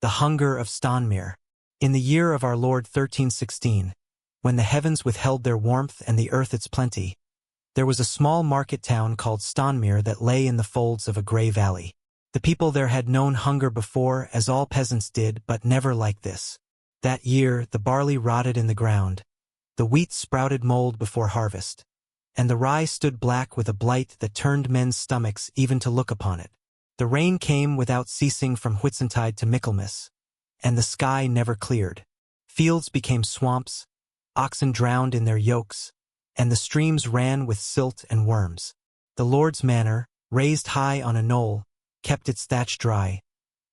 the Hunger of Stonmere. In the year of our Lord 1316, when the heavens withheld their warmth and the earth its plenty, there was a small market town called Stonmere that lay in the folds of a grey valley. The people there had known hunger before, as all peasants did, but never like this. That year the barley rotted in the ground, the wheat sprouted mold before harvest, and the rye stood black with a blight that turned men's stomachs even to look upon it. The rain came without ceasing from Whitsuntide to Michaelmas, and the sky never cleared. Fields became swamps, oxen drowned in their yokes, and the streams ran with silt and worms. The Lord's manor, raised high on a knoll, kept its thatch dry,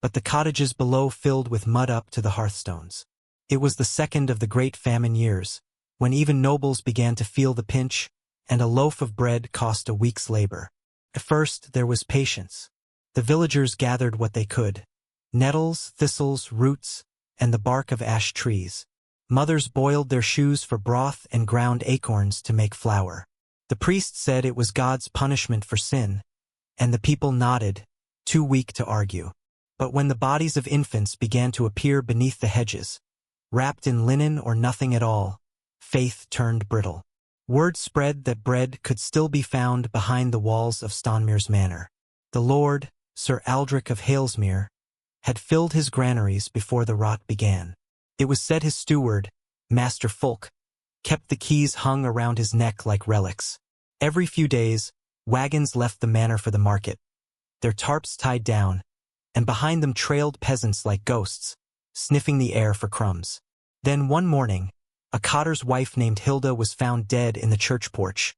but the cottages below filled with mud up to the hearthstones. It was the second of the great famine years, when even nobles began to feel the pinch, and a loaf of bread cost a week's labor. At first there was patience. The villagers gathered what they could: nettles, thistles, roots, and the bark of ash trees. Mothers boiled their shoes for broth and ground acorns to make flour. The priest said it was God's punishment for sin, and the people nodded, too weak to argue. But when the bodies of infants began to appear beneath the hedges, wrapped in linen or nothing at all, faith turned brittle. Word spread that bread could still be found behind the walls of Stonmere's manor. The Lord, Sir Aldrich of Halesmere, had filled his granaries before the rot began. It was said his steward, Master Fulk, kept the keys hung around his neck like relics. Every few days, wagons left the manor for the market, their tarps tied down, and behind them trailed peasants like ghosts, sniffing the air for crumbs. Then one morning, a cotter's wife named Hilda was found dead in the church porch,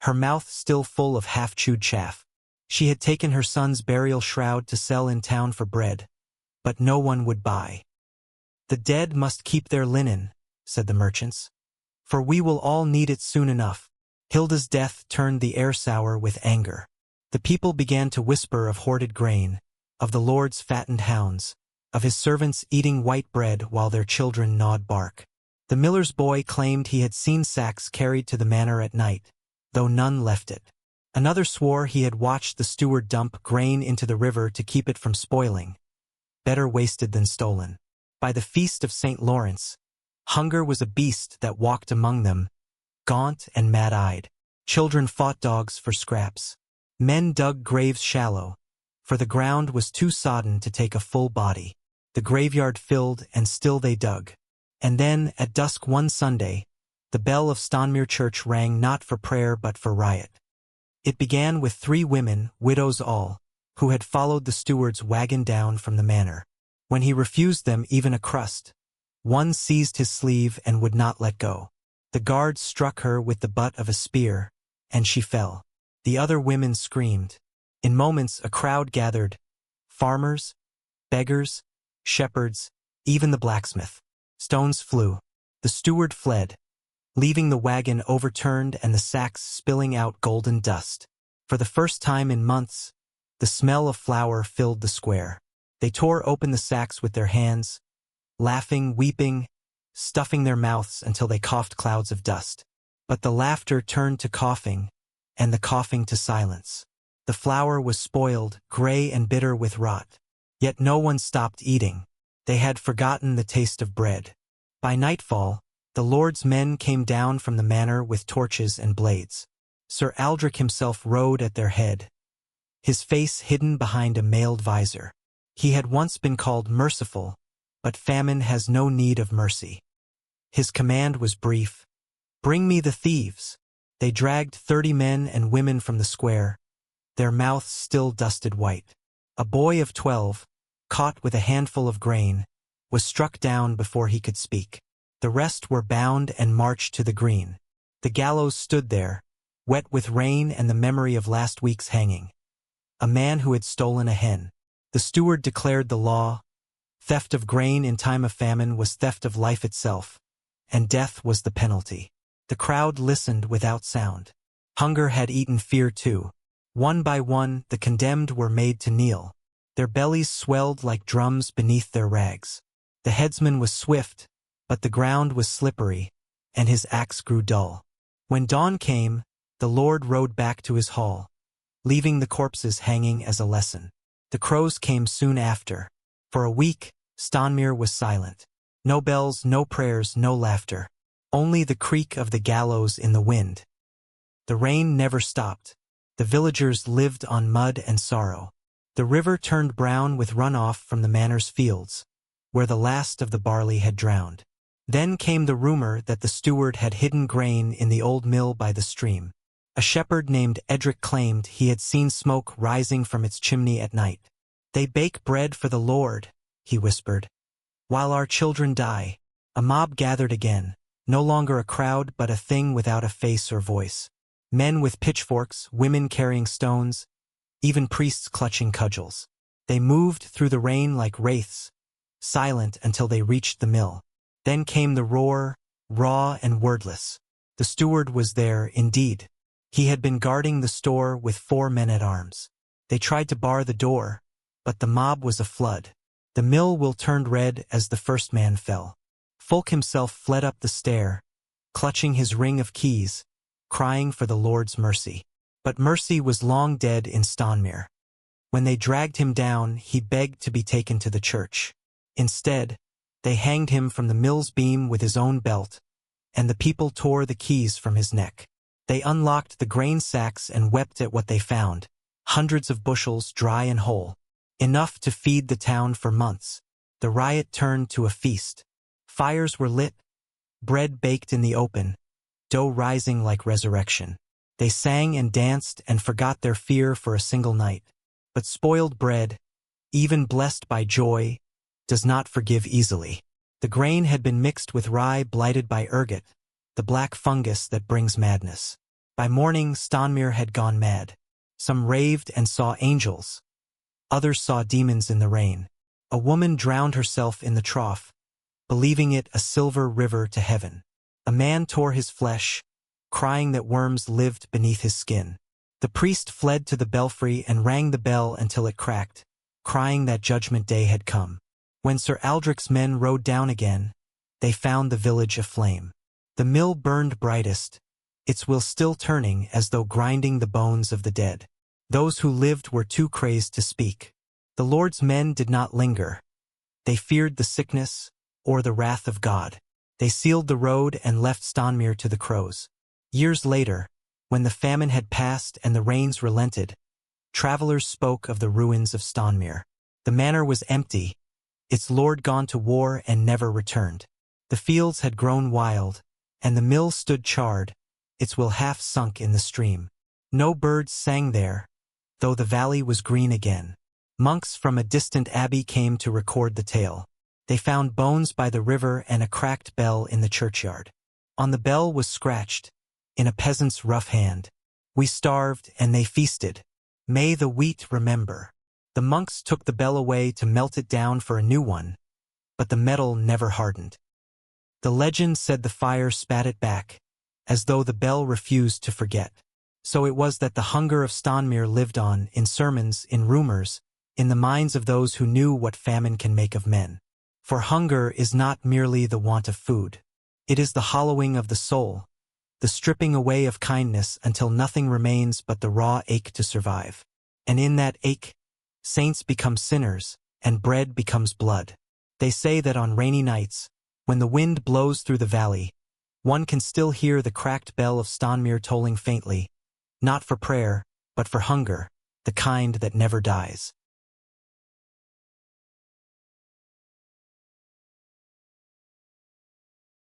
her mouth still full of half-chewed chaff. She had taken her son's burial shroud to sell in town for bread, but no one would buy. "The dead must keep their linen," said the merchants, "for we will all need it soon enough." Hilda's death turned the air sour with anger. The people began to whisper of hoarded grain, of the Lord's fattened hounds, of his servants eating white bread while their children gnawed bark. The miller's boy claimed he had seen sacks carried to the manor at night, though none left it. Another swore he had watched the steward dump grain into the river to keep it from spoiling. Better wasted than stolen. By the feast of St. Lawrence, hunger was a beast that walked among them, gaunt and mad-eyed. Children fought dogs for scraps. Men dug graves shallow, for the ground was too sodden to take a full body. The graveyard filled, and still they dug. And then, at dusk one Sunday, the bell of Stonmere Church rang not for prayer but for riot. It began with 3 women, widows all, who had followed the steward's wagon down from the manor. When he refused them even a crust, one seized his sleeve and would not let go. The guards struck her with the butt of a spear, and she fell. The other women screamed. In moments a crowd gathered: farmers, beggars, shepherds, even the blacksmith. Stones flew. The steward fled, leaving the wagon overturned and the sacks spilling out golden dust. For the first time in months, the smell of flour filled the square. They tore open the sacks with their hands, laughing, weeping, stuffing their mouths until they coughed clouds of dust. But the laughter turned to coughing, and the coughing to silence. The flour was spoiled, gray and bitter with rot. Yet no one stopped eating. They had forgotten the taste of bread. By nightfall, the Lord's men came down from the manor with torches and blades. Sir Aldrich himself rode at their head, his face hidden behind a mailed visor. He had once been called merciful, but famine has no need of mercy. His command was brief: "Bring me the thieves." They dragged 30 men and women from the square, their mouths still dusted white. A boy of 12, caught with a handful of grain, was struck down before he could speak. The rest were bound and marched to the green. The gallows stood there, wet with rain and the memory of last week's hanging. A man who had stolen a hen. The steward declared the law: theft of grain in time of famine was theft of life itself, and death was the penalty. The crowd listened without sound. Hunger had eaten fear too. One by one, the condemned were made to kneel. Their bellies swelled like drums beneath their rags. The headsman was swift, but the ground was slippery, and his axe grew dull. When dawn came, the Lord rode back to his hall, leaving the corpses hanging as a lesson. The crows came soon after. For a week, Stonmere was silent. No bells, no prayers, no laughter. Only the creak of the gallows in the wind. The rain never stopped. The villagers lived on mud and sorrow. The river turned brown with runoff from the manor's fields, where the last of the barley had drowned. Then came the rumor that the steward had hidden grain in the old mill by the stream. A shepherd named Edric claimed he had seen smoke rising from its chimney at night. "They bake bread for the Lord," he whispered, "while our children die." A mob gathered again, no longer a crowd but a thing without a face or voice. Men with pitchforks, women carrying stones, even priests clutching cudgels. They moved through the rain like wraiths, silent until they reached the mill. Then came the roar, raw and wordless. The steward was there, indeed. He had been guarding the store with 4 men-at-arms. They tried to bar the door, but the mob was a flood. The mill will turned red as the first man fell. Fulk himself fled up the stair, clutching his ring of keys, crying for the Lord's mercy. But mercy was long dead in Stonmere. When they dragged him down, he begged to be taken to the church. Instead, they hanged him from the mill's beam with his own belt, and the people tore the keys from his neck. They unlocked the grain sacks and wept at what they found, hundreds of bushels dry and whole, enough to feed the town for months. The riot turned to a feast. Fires were lit, bread baked in the open, dough rising like resurrection. They sang and danced and forgot their fear for a single night. But spoiled bread, even blessed by joy, does not forgive easily. The grain had been mixed with rye blighted by ergot, the black fungus that brings madness. By morning, Stonmere had gone mad. Some raved and saw angels. Others saw demons in the rain. A woman drowned herself in the trough, believing it a silver river to heaven. A man tore his flesh, crying that worms lived beneath his skin. The priest fled to the belfry and rang the bell until it cracked, crying that judgment day had come. When Sir Aldric's men rode down again, they found the village aflame. The mill burned brightest, its wheel still turning as though grinding the bones of the dead. Those who lived were too crazed to speak. The Lord's men did not linger. They feared the sickness or the wrath of God. They sealed the road and left Stonmere to the crows. Years later, when the famine had passed and the rains relented, travelers spoke of the ruins of Stonmere. The manor was empty, its lord gone to war and never returned. The fields had grown wild, and the mill stood charred, its will half sunk in the stream. No birds sang there, though the valley was green again. Monks from a distant abbey came to record the tale. They found bones by the river and a cracked bell in the churchyard. On the bell was scratched, in a peasant's rough hand, "We starved and they feasted. May the wheat remember." The monks took the bell away to melt it down for a new one, but the metal never hardened. The legend said the fire spat it back, as though the bell refused to forget. So it was that the hunger of Stonmere lived on, in sermons, in rumors, in the minds of those who knew what famine can make of men. For hunger is not merely the want of food. It is the hollowing of the soul, the stripping away of kindness until nothing remains but the raw ache to survive. And in that ache, saints become sinners, and bread becomes blood. They say that on rainy nights, when the wind blows through the valley, one can still hear the cracked bell of Stonmere tolling faintly, not for prayer, but for hunger, the kind that never dies.